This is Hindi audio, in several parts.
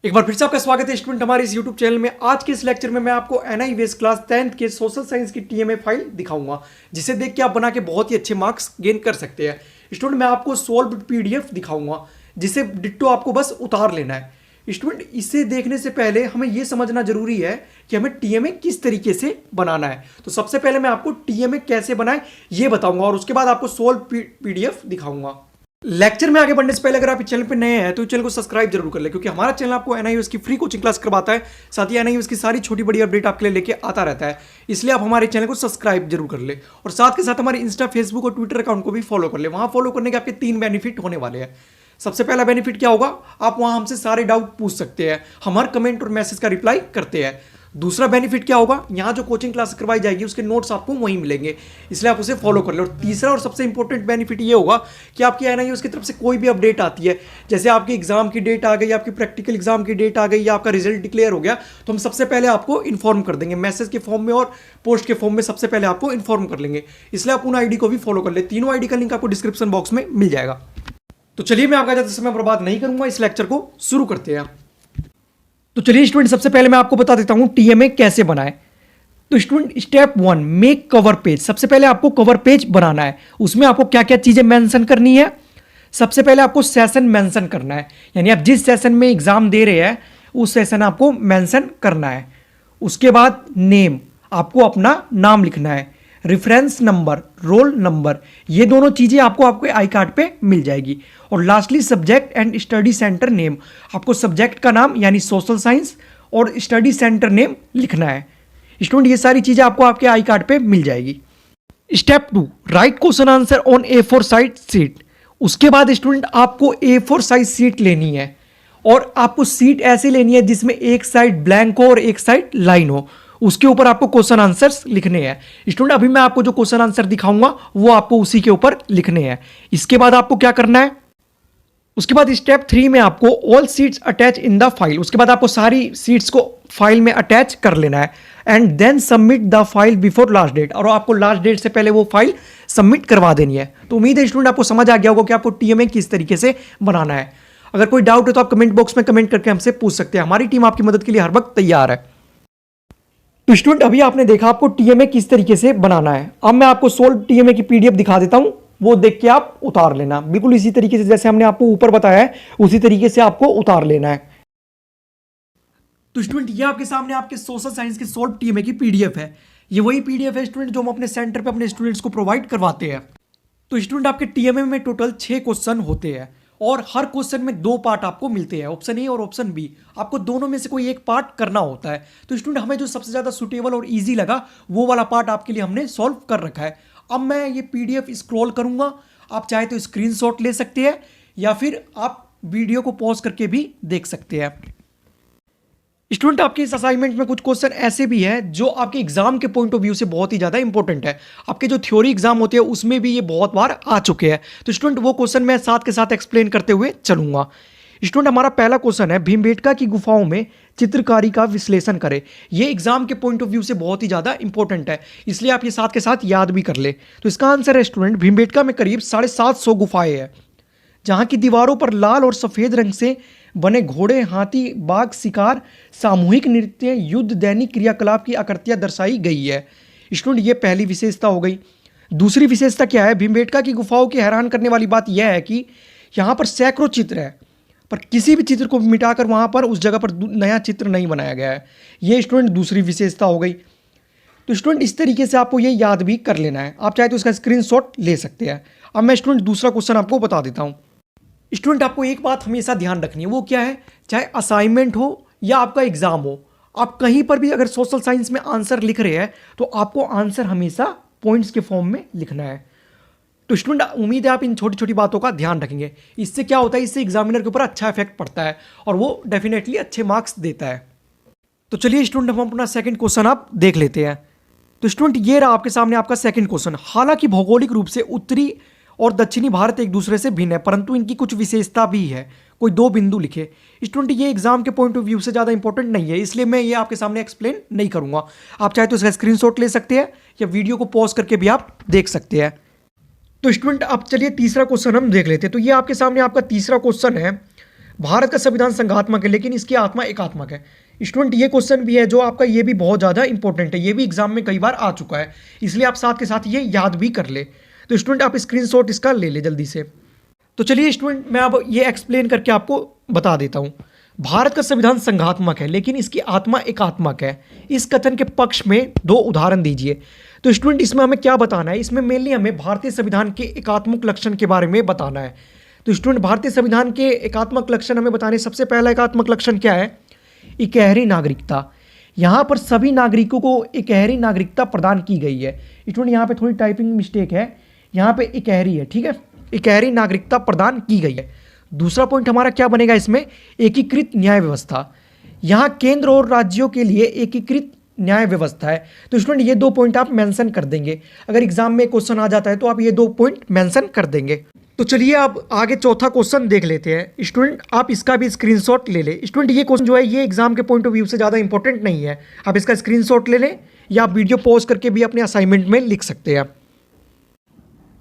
एक बार फिर से आपका स्वागत है स्टूडेंट हमारे इस YouTube चैनल में। आज के इस लेक्चर में मैं आपको NIVS क्लास 10th के सोशल साइंस की TMA फाइल दिखाऊंगा, जिसे देख के आप बना के बहुत ही अच्छे मार्क्स गेन कर सकते हैं। स्टूडेंट मैं आपको सॉल्व्ड PDF दिखाऊंगा, जिसे डिट्टो आपको बस उतार लेना है। स्टूडेंट इसे देखने से पहले हमें यह समझना जरूरी है कि हमें TMA किस तरीके से बनाना है। तो सबसे पहले मैं आपको TMA कैसे बनाए ये बताऊंगा और उसके बाद आपको सॉल्व PDF दिखाऊंगा। लेक्चर में आगे बढ़ने से पहले अगर आप इस चैनल पर नए हैं तो चैनल को सब्सक्राइब जरूर कर ले, क्योंकि हमारा चैनल आपको NIVS की फ्री कोचिंग क्लास करवाता है, साथ ही NIVS की सारी छोटी बड़ी अपडेट आपके लिए लेके आता रहता है। इसलिए आप हमारे चैनल को सब्सक्राइब जरूर कर ले और साथ के साथ हमारे इंस्टा, फेसबुक और ट्विटर अकाउंट को भी फॉलो कर ले। वहां फॉलो करने के आपके 3 बेनिफिट होने वाले हैं। सबसे पहला बेनिफिट क्या होगा, आप वहां हमसे सारे डाउट पूछ सकते हैं, हम हर कमेंट और मैसेज का रिप्लाई करते हैं। दूसरा बेनिफिट क्या होगा, यहाँ जो कोचिंग क्लास करवाई जाएगी उसके नोट्स आपको वहीं मिलेंगे, इसलिए आप उसे फॉलो कर लो। और तीसरा और सबसे इंपॉर्टेंट बेनिफिट ये होगा कि आपकी NIVS की तरफ से कोई भी अपडेट आती है, जैसे आपकी एग्जाम की डेट आ गई, आपकी प्रैक्टिकल एग्जाम की डेट आ गई या आपका रिजल्ट डिक्लेयर हो गया, तो हम सबसे पहले आपको इन्फॉर्म कर देंगे मैसेज के फॉर्म में और पोस्ट के फॉर्म में। सबसे पहले आपको इन्फॉर्म कर लेंगे, इसलिए आप उन ID को भी फॉलो कर ले। तीनों ID का लिंक आपको डिस्क्रिप्शन बॉक्स में मिल जाएगा। तो चलिए मैं आपका ज़्यादा समय बर्बाद नहीं करूंगा, इस लेक्चर को शुरू करते हैं। तो चलिए स्टूडेंट, सबसे पहले मैं आपको बता देता हूं TMA कैसे बनाएं। तो student step 1, make cover page. सबसे पहले आपको कवर पेज बनाना है। उसमें आपको क्या क्या चीजें मेंशन करनी है। सबसे पहले आपको सेशन मेंशन करना है, यानी आप जिस सेशन में एग्जाम दे रहे हैं उस सेशन आपको मेंशन करना है। उसके बाद नेम, आपको अपना नाम लिखना है। रेफरेंस नंबर, रोल नंबर, ये दोनों चीजें आपको आपके आई कार्ड पे मिल जाएगी। और lastly subject and study centre name, आपको सब्जेक्ट का नाम यानी सोशल साइंस और स्टडी सेंटर नेम लिखना है। स्टूडेंट ये सारी चीजें आपको आपके आई कार्ड पे मिल जाएगी। Step 2, right question answer on A4 size sheet. उसके बाद स्टूडेंट आपको A4 साइज शीट लेनी है और आपको शीट ऐसे लेनी है जिसमें एक साइड ब्लैंक हो और एक साइड लाइन हो। उसके ऊपर आपको क्वेश्चन आंसर्स लिखने हैं। स्टूडेंट अभी मैं आपको जो क्वेश्चन आंसर दिखाऊंगा वो आपको उसी के ऊपर लिखने हैं। इसके बाद आपको क्या करना है, उसके बाद स्टेप 3 में आपको all seats attach in the file. उसके बाद आपको सारी सीट्स को फाइल में अटैच कर लेना है and then submit the file before last date. और आपको लास्ट डेट से पहले वो फाइल सबमिट करवा देनी है। तो उम्मीद है स्टूडेंट आपको समझ आ गया होगा कि आपको TMA किस तरीके से बनाना है। अगर कोई डाउट है तो आप कमेंट बॉक्स में कमेंट करके हमसे पूछ सकते हैं। हमारी टीम आपकी मदद के लिए हर वक्त तैयार है। तो स्टूडेंट अभी आपने देखा आपको TMA किस तरीके से बनाना है। अब मैं आपको सोल्व TMA की PDF दिखा देता हूं, वो देख के आप उतार लेना। बिल्कुल इसी तरीके से जैसे हमने आपको ऊपर बताया है उसी तरीके से आपको उतार लेना है। तो स्टूडेंट ये आपके सामने आपके सोशल साइंस के सोल्व TMA की PDF है। ये वही PDF है स्टूडेंट जो हम अपने सेंटर पे अपने स्टूडेंट्स को प्रोवाइड करवाते हैं। तो स्टूडेंट आपके TMA में टोटल 6 क्वेश्चन होते हैं और हर क्वेश्चन में 2 पार्ट आपको मिलते हैं, ऑप्शन A और ऑप्शन B। आपको दोनों में से कोई एक पार्ट करना होता है। तो स्टूडेंट हमें जो सबसे ज़्यादा सुटेबल और इजी लगा वो वाला पार्ट आपके लिए हमने सॉल्व कर रखा है। अब मैं ये PDF स्क्रॉल करूंगा, आप चाहे तो स्क्रीनशॉट ले सकते हैं या फिर आप वीडियो को पॉज करके भी देख सकते हैं। स्टूडेंट आपके इस असाइनमेंट में कुछ क्वेश्चन ऐसे भी हैं जो आपके एग्जाम के पॉइंट ऑफ व्यू से बहुत ही ज़्यादा इंपॉर्टेंट है। आपके जो थ्योरी एग्जाम होते हैं उसमें भी ये बहुत बार आ चुके हैं। तो स्टूडेंट वो क्वेश्चन मैं साथ के साथ एक्सप्लेन करते हुए चलूंगा। स्टूडेंट हमारा पहला क्वेश्चन है, भीमबेटका की गुफाओं में चित्रकारी का विश्लेषण करें। ये एग्जाम के पॉइंट ऑफ व्यू से बहुत ही ज़्यादा इंपॉर्टेंट है, इसलिए आप ये साथ के साथ याद भी कर ले। तो इसका आंसर है स्टूडेंट, भीमबेटका में करीब 750 गुफाएं हैं, जहाँ की दीवारों पर लाल और सफ़ेद रंग से बने घोड़े, हाथी, बाघ, शिकार, सामूहिक नृत्य, युद्ध, दैनिक क्रियाकलाप की आकृतियाँ दर्शाई गई है। स्टूडेंट ये पहली विशेषता हो गई। दूसरी विशेषता क्या है, भीमबेटका की गुफाओं की हैरान करने वाली बात यह है कि यहाँ पर सैकड़ों चित्र है, पर किसी भी चित्र को मिटाकर वहाँ पर उस जगह पर नया चित्र नहीं बनाया गया है। ये स्टूडेंट दूसरी विशेषता हो गई। तो स्टूडेंट इस तरीके से आपको ये याद भी कर लेना है, आप चाहे तो इसका स्क्रीनशॉट ले सकते हैं। अब मैं स्टूडेंट दूसरा क्वेश्चन आपको बता देता हूँ। स्टूडेंट आपको एक बात हमेशा ध्यान रखनी है, वो क्या है, चाहे असाइनमेंट हो या आपका एग्जाम हो, आप कहीं पर भी अगर सोशल साइंस में आंसर लिख रहे हैं तो आपको आंसर हमेशा पॉइंट्स के फॉर्म में लिखना है। तो स्टूडेंट उम्मीद है आप इन छोटी छोटी बातों का ध्यान रखेंगे। इससे क्या होता है, इससे एग्जामिनर के ऊपर अच्छा इफेक्ट पड़ता है और वो डेफिनेटली अच्छे मार्क्स देता है। तो चलिए स्टूडेंट हम अपना सेकंड क्वेश्चन आप देख लेते हैं। तो स्टूडेंट ये रहा आपके सामने आपका सेकंड क्वेश्चन। हालांकि भौगोलिक रूप से उत्तरी और दक्षिणी भारत एक दूसरे से भिन्न है, परंतु इनकी कुछ विशेषता भी है। कोई 2 बिंदु लिखे। स्टूडेंट ये एग्जाम के पॉइंट ऑफ व्यू से ज़्यादा इंपॉर्टेंट नहीं है, इसलिए मैं ये आपके सामने एक्सप्लेन नहीं करूंगा। आप चाहे तो इसका स्क्रीनशॉट ले सकते हैं या वीडियो को पॉज करके भी आप देख सकते हैं। तो स्टूडेंट अब चलिए तीसरा क्वेश्चन हम देख लेते हैं। तो ये आपके सामने आपका तीसरा क्वेश्चन है, भारत का संविधान संघात्मक है लेकिन इसकी आत्मा एकात्मक है। स्टूडेंट ये क्वेश्चन भी है जो आपका, ये भी बहुत ज़्यादा इंपॉर्टेंट है, ये भी एग्जाम में कई बार आ चुका है, इसलिए आप साथ के साथ ये याद भी कर ले। तो स्टूडेंट आप स्क्रीनशॉट इसका ले ले जल्दी से। तो चलिए स्टूडेंट मैं अब ये एक्सप्लेन करके आपको बता देता हूँ। भारत का संविधान संघात्मक है लेकिन इसकी आत्मा एकात्मक है। इस कथन के पक्ष में दो उदाहरण दीजिए। तो स्टूडेंट इसमें हमें क्या बताना है, इसमें मेनली हमें भारतीय संविधान के एकात्मक लक्षण के बारे में बताना है। तो स्टूडेंट भारतीय संविधान के एकात्मक लक्षण हमें बताने, सबसे पहला एकात्मक लक्षण क्या है, इकहरी नागरिकता। यहाँ पर सभी नागरिकों को इकहरी नागरिकता प्रदान की गई है। स्टूडेंट यहाँ पे थोड़ी टाइपिंग मिस्टेक है, यहाँ पे इकहरी है, ठीक है, इकहरी नागरिकता प्रदान की गई है। दूसरा पॉइंट हमारा क्या बनेगा इसमें, एकीकृत न्याय व्यवस्था। यहाँ केंद्र और राज्यों के लिए एकीकृत न्याय व्यवस्था है। तो स्टूडेंट ये दो पॉइंट आप मेंशन कर देंगे, अगर एग्जाम में क्वेश्चन आ जाता है तो आप ये दो पॉइंट मेंशन कर देंगे। तो चलिए आप आगे चौथा क्वेश्चन देख लेते हैं। स्टूडेंट आप इसका भी स्क्रीनशॉट ले लें। स्टूडेंट ये क्वेश्चन जो है ये एग्जाम के पॉइंट ऑफ व्यू से ज़्यादा इंपॉर्टेंट नहीं है, आप इसका स्क्रीनशॉट ले लें या आप वीडियो पॉज करके भी अपने असाइनमेंट में लिख सकते हैं।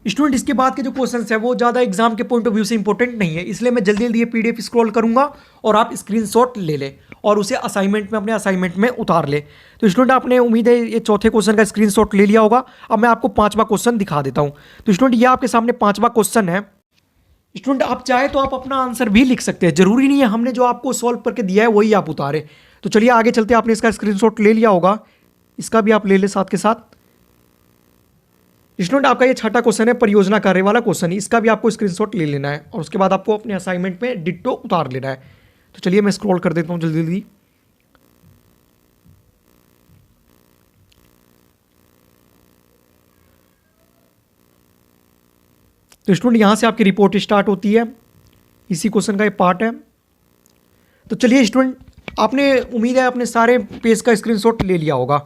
स्टूडेंट इसके बाद के जो क्वेश्चंस है वो ज़्यादा एग्जाम के पॉइंट ऑफ व्यू से इंपॉर्टेंट नहीं है, इसलिए मैं जल्दी जल्दी ये पीडीएफ स्क्रॉल करूंगा और आप स्क्रीनशॉट ले लें और उसे असाइनमेंट में, अपने असाइनमेंट में उतार ले। तो स्टूडेंट आपने उम्मीद है ये चौथे क्वेश्चन का स्क्रीनशॉट ले लिया होगा। अब मैं आपको पांचवा क्वेश्चन दिखा देता हूँ। तो स्टूडेंट ये आपके सामने पांचवा क्वेश्चन है। स्टूडेंट आप चाहे तो आप अपना आंसर भी लिख सकते हैं, जरूरी नहीं है हमने जो आपको सॉल्व करके दिया है वही आप उतारे। तो चलिए आगे चलते, आपने इसका स्क्रीनशॉट ले लिया होगा, इसका भी आप ले ले साथ के साथ। स्टूडेंट आपका ये छठा क्वेश्चन है, परियोजना कार्य वाला क्वेश्चन है, इसका भी आपको स्क्रीनशॉट ले लेना है और उसके बाद आपको अपने असाइनमेंट में डिट्टो उतार लेना है। तो चलिए मैं स्क्रॉल कर देता हूँ जल्दी जल्दी। तो स्टूडेंट यहाँ से आपकी रिपोर्ट स्टार्ट होती है, इसी क्वेश्चन का ये पार्ट है। तो चलिए स्टूडेंट आपने, उम्मीद है आपने सारे पेज का स्क्रीनशॉट ले लिया होगा।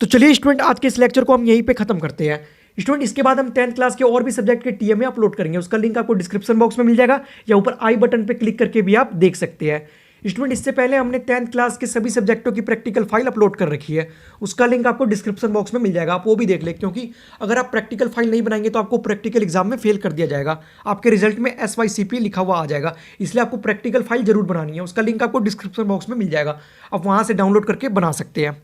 तो चलिए स्टूडेंट आज के इस लेक्चर को हम यहीं पे खत्म करते हैं। स्टूडेंट इसके बाद हम 10th क्लास के और भी सब्जेक्ट के टीएमए अपलोड करेंगे, उसका लिंक आपको डिस्क्रिप्शन बॉक्स में मिल जाएगा या ऊपर आई बटन पे क्लिक करके भी आप देख सकते हैं। स्टूडेंट इससे पहले हमने 10th क्लास के सभी सब्जेक्टों की प्रैक्टिकल फाइल अपलोड कर रखी है, उसका लिंक आपको डिस्क्रिप्शन बॉक्स में मिल जाएगा, आप वो भी देख लें, क्योंकि अगर आप प्रैक्टिकल फाइल नहीं बनाएंगे तो आपको प्रैक्टिकल एग्जाम में फेल कर दिया जाएगा, आपके रिजल्ट में SYCP लिखा हुआ आ जाएगा, इसलिए आपको प्रैक्टिकल फाइल जरूर बनानी है, उसका लिंक आपको डिस्क्रिप्शन बॉक्स में मिल जाएगा, आप वहाँ से डाउनलोड करके बना सकते हैं।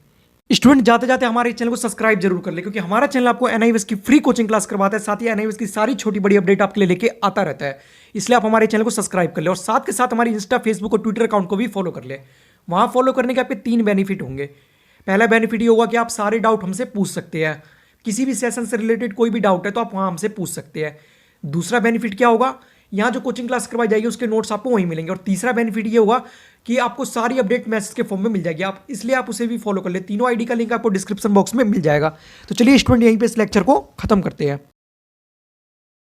स्टूडेंट जाते जाते हमारे चैनल को सब्सक्राइब जरूर कर ले, क्योंकि हमारा चैनल आपको NIVS की फ्री कोचिंग क्लास करवाता है, साथ ही NIVS की सारी छोटी बड़ी अपडेट आपके लिए लेके आता रहता है, इसलिए आप हमारे चैनल को सब्सक्राइब कर ले और साथ के साथ हमारी इंस्टा, फेसबुक और ट्विटर अकाउंट को भी फॉलो कर ले। वहाँ फॉलो करने के आपके 3 बेनिफिट होंगे। पहला बेनिफिट ये होगा कि आप सारे डाउट हमसे पूछ सकते हैं, किसी भी सेशन से रिलेटेड कोई भी डाउट है तो आप वहाँ हमसे पूछ सकते हैं। दूसरा बेनिफिट क्या होगा, यहाँ जो कोचिंग क्लास करवाई जाएगी उसके नोट्स आपको वहीं मिलेंगे। और तीसरा बेनिफिट ये होगा कि आपको सारी अपडेट मैसेज के फॉर्म में मिल जाएगी, आप इसलिए आप उसे भी फॉलो कर ले। तीनों आईडी का लिंक आपको डिस्क्रिप्शन बॉक्स में मिल जाएगा। तो चलिए स्टूडेंट यहीं पे इस लेक्चर को खत्म करते हैं।